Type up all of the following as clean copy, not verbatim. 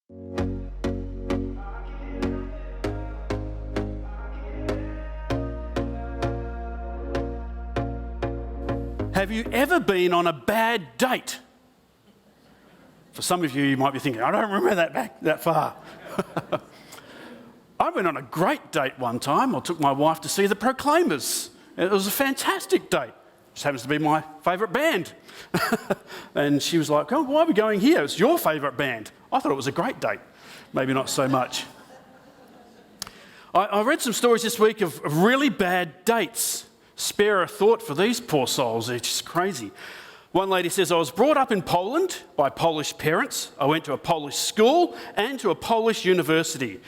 Have you ever been on a bad date? For some of you, you might be thinking, I don't remember that back that far. I went on a great date one time. I took my wife to see the Proclaimers. It was a fantastic date. Just happens to be my favourite band. And she was like, oh, why are we going here? It's your favourite band. I thought it was a great date. Maybe not so much. I read some stories this week of really bad dates. Spare a thought for these poor souls. It's just crazy. One lady says, I was brought up in Poland by Polish parents. I went to a Polish school and to a Polish university.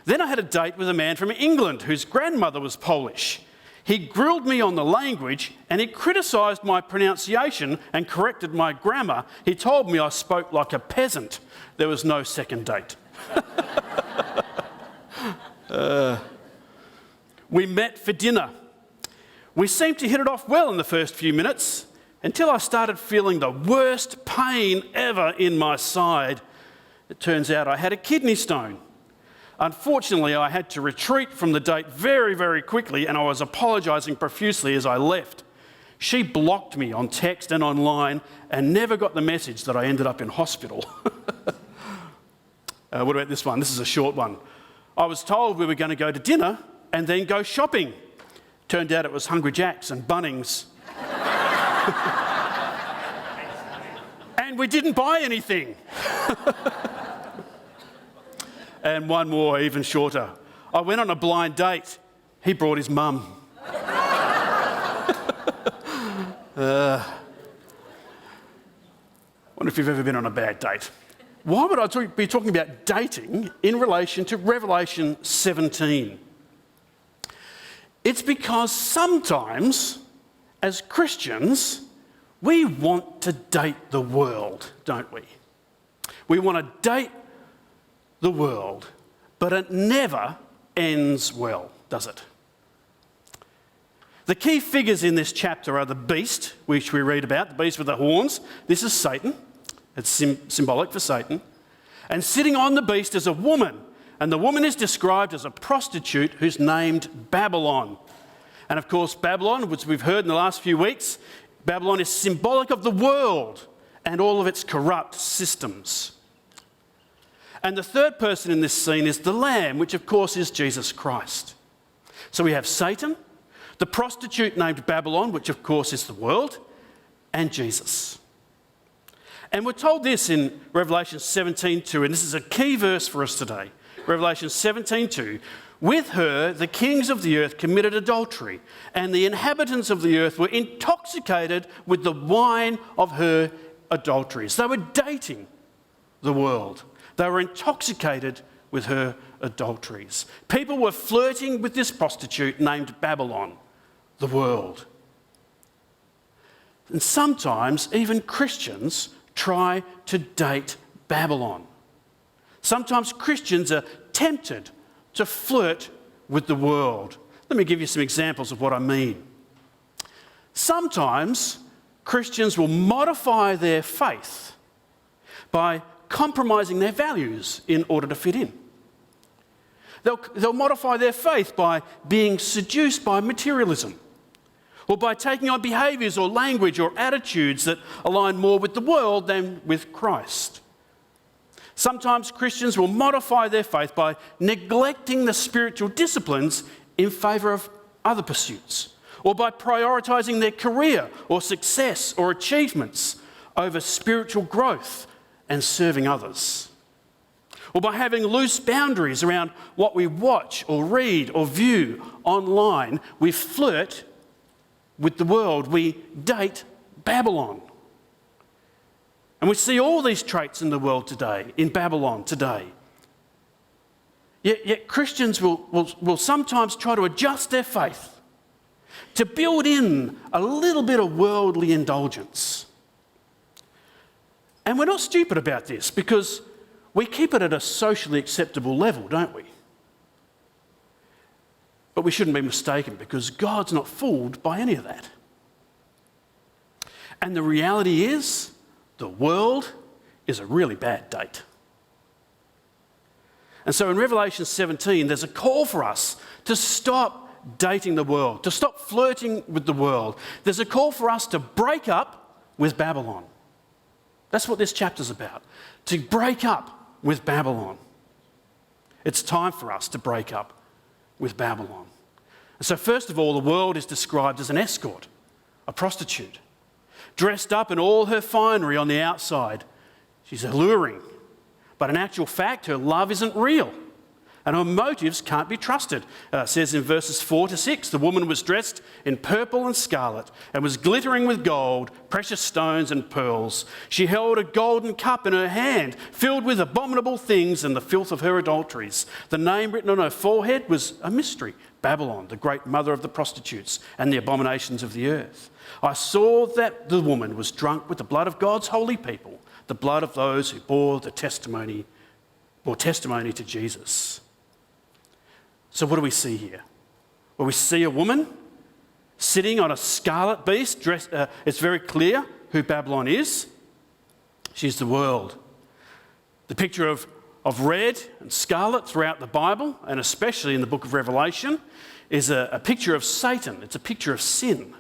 Then I had a date with a man from England whose grandmother was Polish. He grilled me on the language and he criticised my pronunciation and corrected my grammar. He told me I spoke like a peasant. There was no second date. We met for dinner. We seemed to hit it off well in the first few minutes until I started feeling the worst pain ever in my side. It turns out I had a kidney stone. Unfortunately, I had to retreat from the date very, very quickly and I was apologising profusely as I left. She blocked me on text and online and never got the message that I ended up in hospital. What about this one? This is a short one. I was told we were going to go to dinner and then go shopping. Turned out it was Hungry Jack's and Bunnings. And we didn't buy anything. And one more, even shorter. I went on a blind date. He brought his mum. Wonder if you've ever been on a bad date. Why would I be talking about dating in relation to Revelation 17? It's because sometimes, as Christians, we want to date the world, don't we? We want to date the world, but it never ends well, does it? The key figures in this chapter are the beast, which we read about, the beast with the horns. This is Satan. It's symbolic for Satan. And sitting on the beast is a woman. And the woman is described as a prostitute who's named Babylon. And of course, Babylon, which we've heard in the last few weeks, Babylon is symbolic of the world and all of its corrupt systems. And the third person in this scene is the Lamb, which of course is Jesus Christ. So we have Satan, the prostitute named Babylon, which of course is the world, and Jesus. And we're told this in Revelation 17:2, and this is a key verse for us today. Revelation 17:2, with her the kings of the earth committed adultery, and the inhabitants of the earth were intoxicated with the wine of her adulteries. They were dating the world. They were intoxicated with her adulteries. People were flirting with this prostitute named Babylon, the world. And sometimes even Christians try to date Babylon. Sometimes Christians are tempted to flirt with the world. Let me give you some examples of what I mean. Sometimes Christians will modify their faith by compromising their values in order to fit in. They'll modify their faith by being seduced by materialism, or by taking on behaviours or language or attitudes that align more with the world than with Christ. Sometimes Christians will modify their faith by neglecting the spiritual disciplines in favour of other pursuits, or by prioritising their career or success or achievements over spiritual growth and serving others, or by having loose boundaries around what we watch or read or view online. We flirt with the world. We date Babylon. And we see all these traits in the world today, in Babylon today. Yet Christians will sometimes try to adjust their faith to build in a little bit of worldly indulgence. And we're not stupid about this because we keep it at a socially acceptable level, don't we? But we shouldn't be mistaken because God's not fooled by any of that. And the reality is, the world is a really bad date. And so in Revelation 17, there's a call for us to stop dating the world, to stop flirting with the world. There's a call for us to break up with Babylon. That's what this chapter's about, to break up with Babylon. It's time for us to break up with Babylon. And so first of all, the world is described as an escort, a prostitute, dressed up in all her finery on the outside. She's alluring, but in actual fact, her love isn't real and her motives can't be trusted. It says in verses 4 to 6, the woman was dressed in purple and scarlet and was glittering with gold, precious stones and pearls. She held a golden cup in her hand, filled with abominable things and the filth of her adulteries. The name written on her forehead was a mystery, Babylon, the great mother of the prostitutes and the abominations of the earth. I saw that the woman was drunk with the blood of God's holy people, the blood of those who bore testimony to Jesus. So what do we see here? Well, we see a woman sitting on a scarlet beast. It's very clear who Babylon is. She's the world. The picture of red and scarlet throughout the Bible, and especially in the book of Revelation, is a picture of Satan. It's a picture of sin.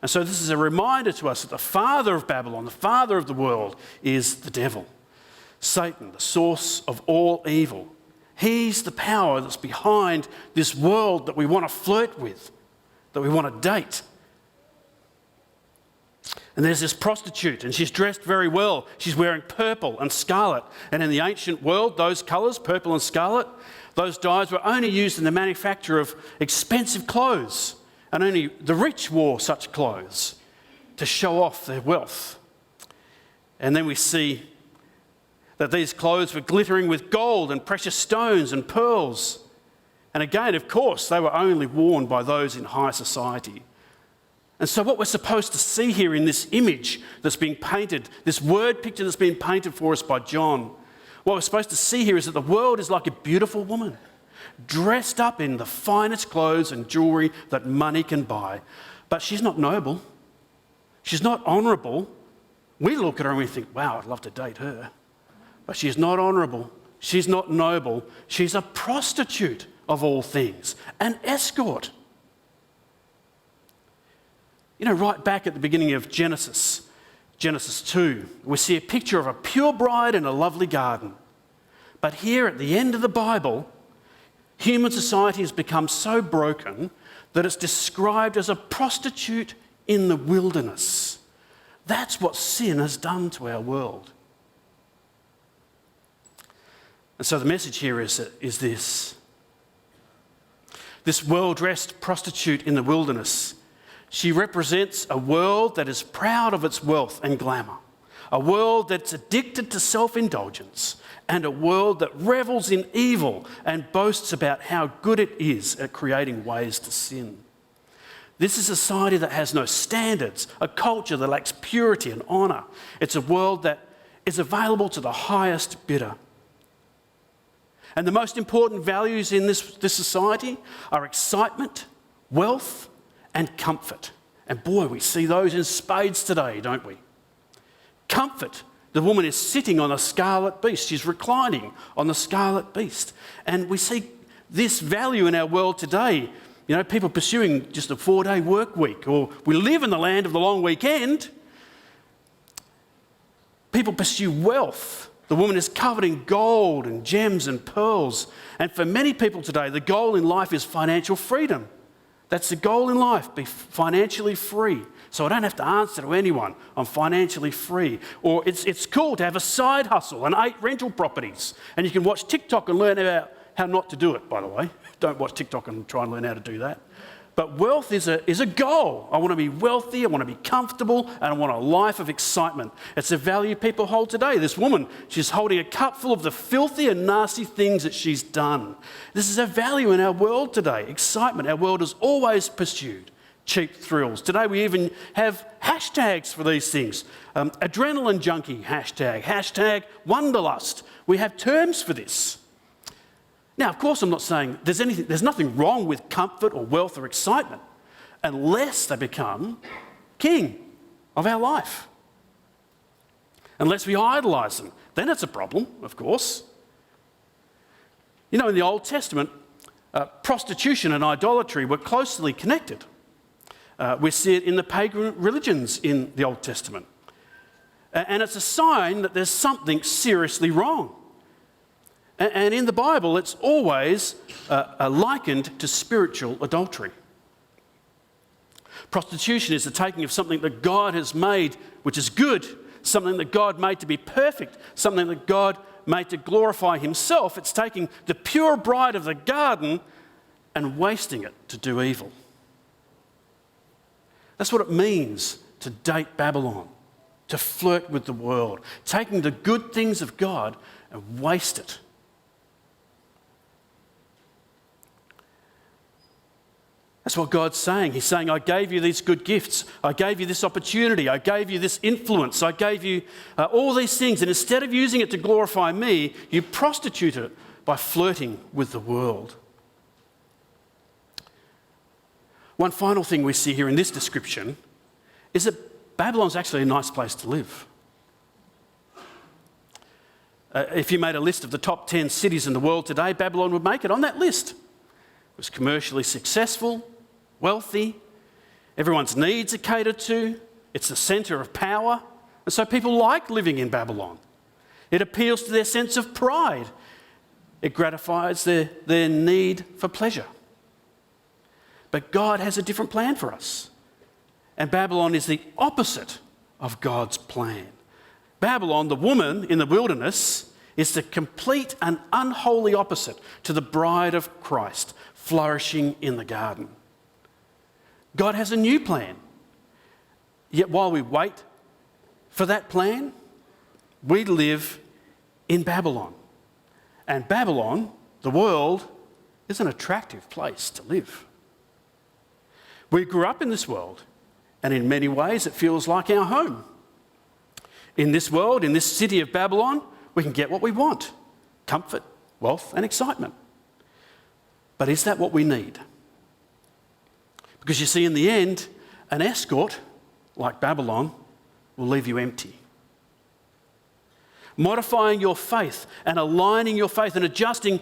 And so this is a reminder to us that the father of Babylon, the father of the world, is the devil. Satan, the source of all evil. He's the power that's behind this world that we want to flirt with, that we want to date. And there's this prostitute, and she's dressed very well. She's wearing purple and scarlet. And in the ancient world, those colours, purple and scarlet, those dyes were only used in the manufacture of expensive clothes. And only the rich wore such clothes to show off their wealth. And then we see that these clothes were glittering with gold and precious stones and pearls. And again, of course, they were only worn by those in high society. And so what we're supposed to see here in this image that's being painted, this word picture that's been painted for us by John, what we're supposed to see here is that the world is like a beautiful woman, dressed up in the finest clothes and jewellery that money can buy. But she's not noble. She's not honourable. We look at her and we think, wow, I'd love to date her. But she's not honourable. She's not noble. She's a prostitute of all things, an escort. You know, right back at the beginning of Genesis 2, we see a picture of a pure bride in a lovely garden. But here at the end of the Bible, human society has become so broken that it's described as a prostitute in the wilderness. That's what sin has done to our world. And so the message here is this. This well-dressed prostitute in the wilderness, she represents a world that is proud of its wealth and glamour, a world that's addicted to self-indulgence, and a world that revels in evil and boasts about how good it is at creating ways to sin. This is a society that has no standards, a culture that lacks purity and honour. It's a world that is available to the highest bidder. And the most important values in this society are excitement, wealth, and comfort. And boy, we see those in spades today, don't we? Comfort. The woman is sitting on a scarlet beast. She's reclining on the scarlet beast. And we see this value in our world today. You know, people pursuing just a 4-day work week, or we live in the land of the long weekend. People pursue wealth. The woman is covered in gold and gems and pearls. And for many people today, the goal in life is financial freedom. That's the goal in life, be financially free. So I don't have to answer to anyone. I'm financially free. Or it's cool to have a side hustle and 8 rental properties. And you can watch TikTok and learn about how not to do it, by the way. Don't watch TikTok and try and learn how to do that. But wealth is a goal. I want to be wealthy, I want to be comfortable, and I want a life of excitement. It's a value people hold today. This woman, she's holding a cup full of the filthy and nasty things that she's done. This is a value in our world today, excitement. Our world has always pursued cheap thrills. Today we even have hashtags for these things. Adrenaline junkie hashtag wanderlust. We have terms for this. Now, of course, I'm not saying there's nothing wrong with comfort or wealth or excitement unless they become king of our life. Unless we idolise them. Then it's a problem, of course. You know, in the Old Testament, prostitution and idolatry were closely connected. We see it in the pagan religions in the Old Testament. And it's a sign that there's something seriously wrong. And in the Bible, it's always likened to spiritual adultery. Prostitution is the taking of something that God has made, which is good, something that God made to be perfect, something that God made to glorify himself. It's taking the pure bride of the garden and wasting it to do evil. That's what it means to date Babylon, to flirt with the world, taking the good things of God and waste it. That's what God's saying. He's saying, I gave you these good gifts. I gave you this opportunity. I gave you this influence. I gave you all these things. And instead of using it to glorify me, you prostitute it by flirting with the world. One final thing we see here in this description is that Babylon's actually a nice place to live. If you made a list of the top 10 cities in the world today, Babylon would make it on that list. It was commercially successful, wealthy, everyone's needs are catered to, it's the centre of power, and so people like living in Babylon. It appeals to their sense of pride. It gratifies their need for pleasure. But God has a different plan for us. And Babylon is the opposite of God's plan. Babylon, the woman in the wilderness, is the complete and unholy opposite to the bride of Christ, flourishing in the garden. God has a new plan. Yet while we wait for that plan, we live in Babylon. And Babylon, the world, is an attractive place to live. We grew up in this world, and in many ways it feels like our home. In this world, in this city of Babylon, we can get what we want: comfort, wealth, and excitement. But is that what we need? Because you see, in the end, an escort, like Babylon, will leave you empty. Modifying your faith and aligning your faith and adjusting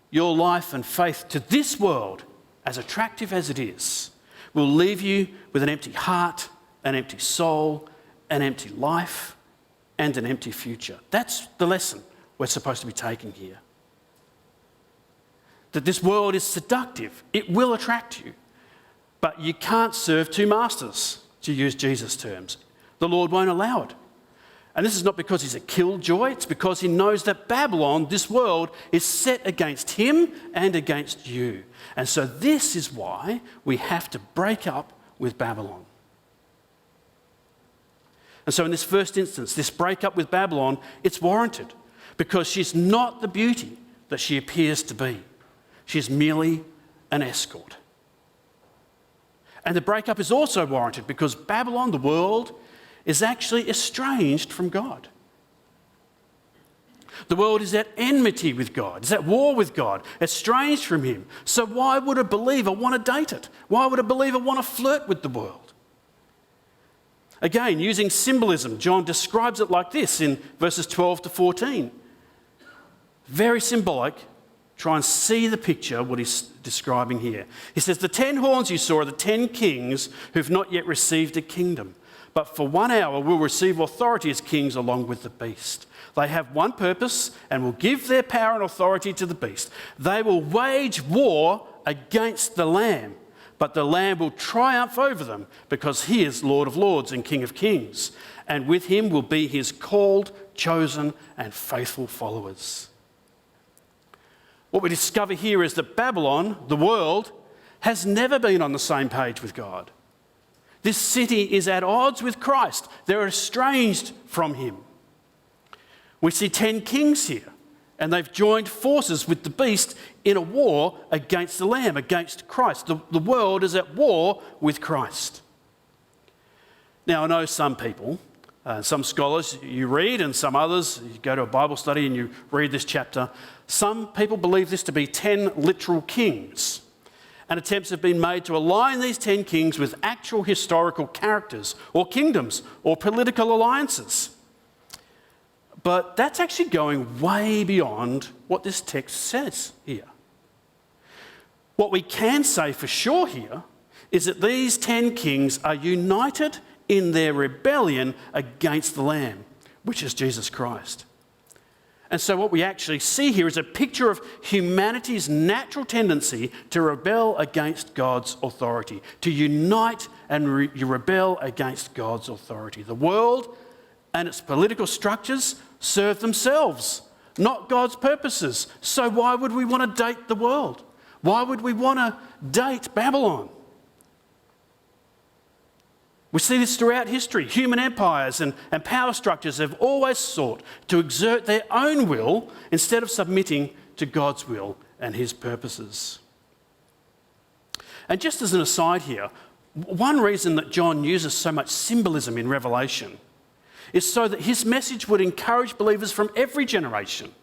your life and faith to this world, as attractive as it is, will leave you with an empty heart, an empty soul, an empty life, and an empty future. That's the lesson we're supposed to be taking here. That this world is seductive. It will attract you. But you can't serve two masters, to use Jesus' terms. The Lord won't allow it. And this is not because he's a killjoy. It's because he knows that Babylon, this world, is set against him and against you. And so this is why we have to break up with Babylon. And so in this first instance, this breakup with Babylon, it's warranted because she's not the beauty that she appears to be. She's merely an escort. And the breakup is also warranted because Babylon, the world, is actually estranged from God. The world is at enmity with God, is at war with God, estranged from him. So why would a believer want to date it? Why would a believer want to flirt with the world? Again, using symbolism, John describes it like this in verses 12 to 14. Very symbolic. Try and see the picture, what he's describing here. He says, the 10 horns you saw are the 10 kings who've not yet received a kingdom, but for 1 hour will receive authority as kings along with the beast. They have one purpose and will give their power and authority to the beast. They will wage war against the Lamb, but the Lamb will triumph over them because he is Lord of Lords and King of Kings, and with him will be his called, chosen, and faithful followers. What we discover here is that Babylon, the world, has never been on the same page with God. This city is at odds with Christ. They're estranged from him. We see 10 kings here, and they've joined forces with the beast in a war against the Lamb, against Christ. The world is at war with Christ. Now, I know some people, some scholars you read, and some others, you go to a Bible study and you read this chapter. Some people believe this to be 10 literal kings, and attempts have been made to align these 10 kings with actual historical characters or kingdoms or political alliances. But that's actually going way beyond what this text says here. What we can say for sure here is that these 10 kings are united in their rebellion against the Lamb, which is Jesus Christ. And so what we actually see here is a picture of humanity's natural tendency to rebel against God's authority, to unite and rebel against God's authority. The world and its political structures serve themselves, not God's purposes. So why would we want to date the world? Why would we want to date Babylon? We see this throughout history. Human empires and power structures have always sought to exert their own will instead of submitting to God's will and his purposes. And just as an aside here, one reason that John uses so much symbolism in Revelation is so that his message would encourage believers from every generation.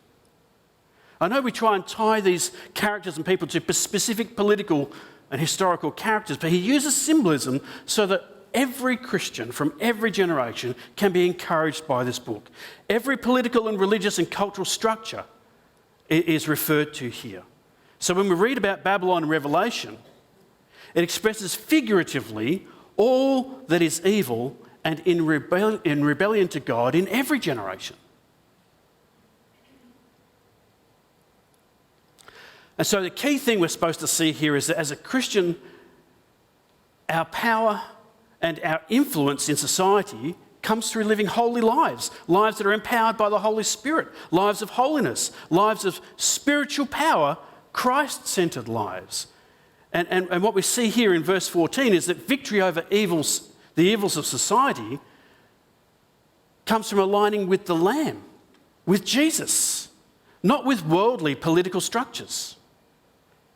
I know we try and tie these characters and people to specific political and historical characters, but he uses symbolism so that every Christian from every generation can be encouraged by this book. Every political and religious and cultural structure is referred to here. So when we read about Babylon in Revelation, it expresses figuratively all that is evil and in rebellion to God in every generation. And so the key thing we're supposed to see here is that as a Christian, our power and our influence in society comes through living holy lives, lives that are empowered by the Holy Spirit, lives of holiness, lives of spiritual power, Christ-centered lives. And what we see here in verse 14 is that victory over the evils of society comes from aligning with the Lamb, with Jesus, not with worldly political structures.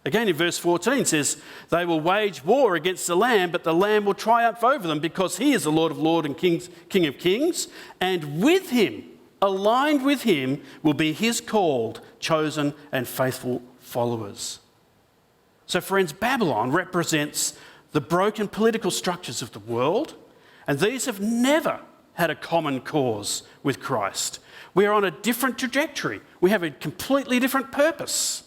Again, in verse 14 it says, they will wage war against the Lamb, but the Lamb will triumph over them because he is the Lord of lords and King of kings. And with him, aligned with him, will be his called, chosen and faithful followers. So friends, Babylon represents the broken political structures of the world, and these have never had a common cause with Christ. We are on a different trajectory. We have a completely different purpose.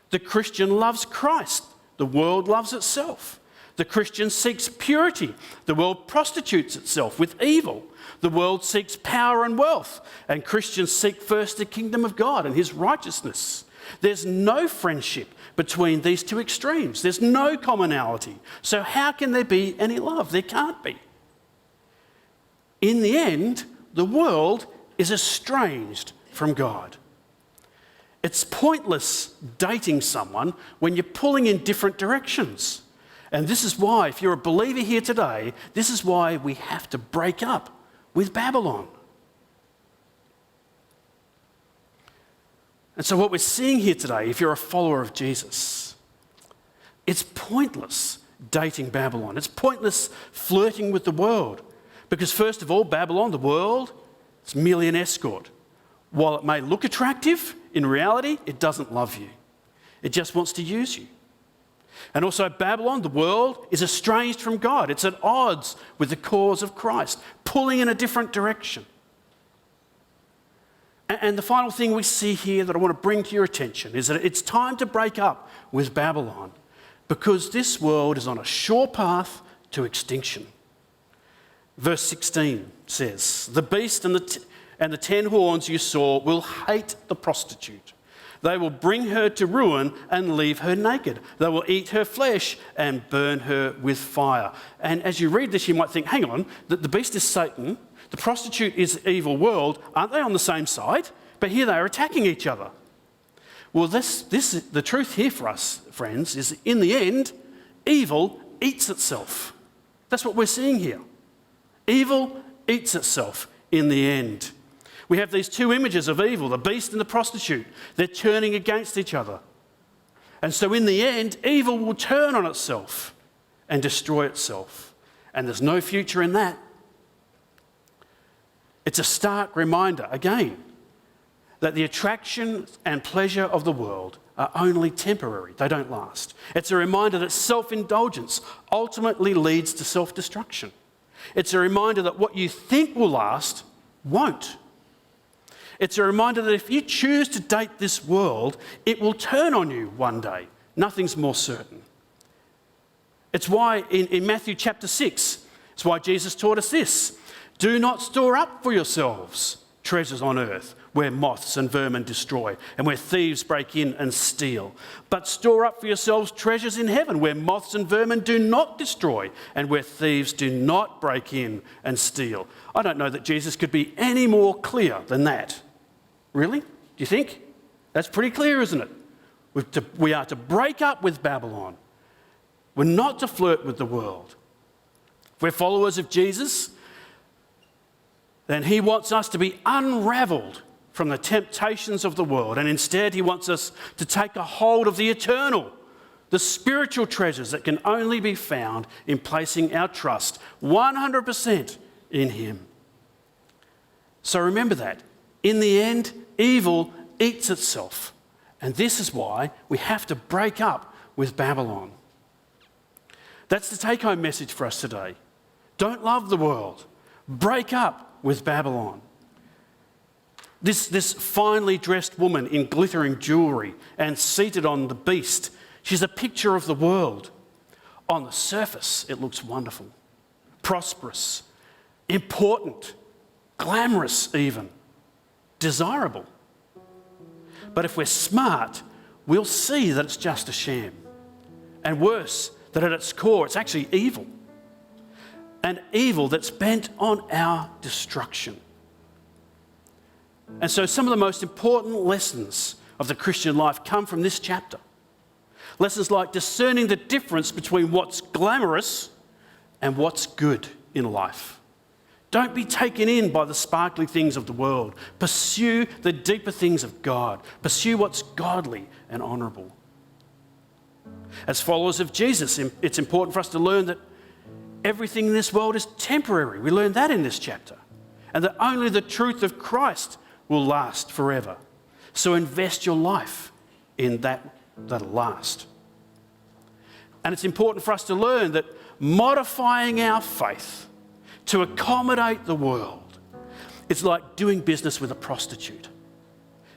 The Christian loves Christ. The world loves itself. The Christian seeks purity. The world prostitutes itself with evil. The world seeks power and wealth. And Christians seek first the kingdom of God and his righteousness. There's no friendship between these two extremes. There's no commonality. So how can there be any love? There can't be. In the end, the world is estranged from God. It's pointless dating someone when you're pulling in different directions. And this is why, if you're a believer here today, this is why we have to break up with Babylon. And so what we're seeing here today, if you're a follower of Jesus, it's pointless dating Babylon. It's pointless flirting with the world. Because first of all, Babylon, the world, it's merely an escort. While it may look attractive, in reality, it doesn't love you. It just wants to use you. And also Babylon, the world, is estranged from God. It's at odds with the cause of Christ, pulling in a different direction. And the final thing we see here that I want to bring to your attention is that it's time to break up with Babylon because this world is on a sure path to extinction. Verse 16 says, the beast and the 10 horns you saw will hate the prostitute. They will bring her to ruin and leave her naked. They will eat her flesh and burn her with fire. And as you read this, you might think, hang on, the beast is Satan, the prostitute is the evil world. Aren't they on the same side? But here they are attacking each other. Well, the truth here for us, friends, is in the end, evil eats itself. That's what we're seeing here. Evil eats itself in the end. We have these two images of evil, the beast and the prostitute. They're turning against each other. And so in the end, evil will turn on itself and destroy itself. And there's no future in that. It's a stark reminder, again, that the attraction and pleasure of the world are only temporary. They don't last. It's a reminder that self-indulgence ultimately leads to self-destruction. It's a reminder that what you think will last won't. It's a reminder that if you choose to date this world, it will turn on you one day. Nothing's more certain. It's why in Matthew chapter 6, it's why Jesus taught us this. Do not store up for yourselves treasures on earth where moths and vermin destroy and where thieves break in and steal. But store up for yourselves treasures in heaven where moths and vermin do not destroy and where thieves do not break in and steal. I don't know that Jesus could be any more clear than that. Really? Do you think? That's pretty clear, isn't it? We are to break up with Babylon. We're not to flirt with the world. If we're followers of Jesus, then he wants us to be unravelled from the temptations of the world, and instead he wants us to take a hold of the eternal, the spiritual treasures that can only be found in placing our trust 100% in him. So remember that. In the end, evil eats itself, and this is why we have to break up with Babylon. That's the take-home message for us today. Don't love the world. Break up with Babylon. This finely dressed woman in glittering jewellery and seated on the beast, she's a picture of the world. On the surface, it looks wonderful, prosperous, important, glamorous even, desirable. But if we're smart, we'll see that it's just a sham. And worse, that at its core, it's actually evil. An evil that's bent on our destruction. And so some of the most important lessons of the Christian life come from this chapter. Lessons like discerning the difference between what's glamorous and what's good in life. Don't be taken in by the sparkly things of the world. Pursue the deeper things of God. Pursue what's godly and honourable. As followers of Jesus, it's important for us to learn that everything in this world is temporary. We learn that in this chapter. And that only the truth of Christ will last forever. So invest your life in that'll last. And it's important for us to learn that modifying our faith to accommodate the world, it's like doing business with a prostitute.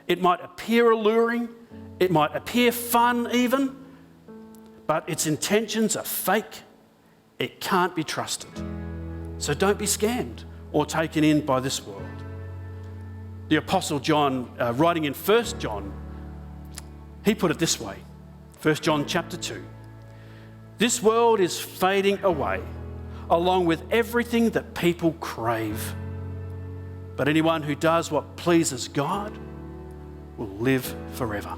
It might appear alluring, it might appear fun even, but its intentions are fake. It can't be trusted. So don't be scammed or taken in by this world. The Apostle John, writing in 1 John, he put it this way, 1 John chapter 2. This world is fading away along with everything that people crave. But anyone who does what pleases God will live forever.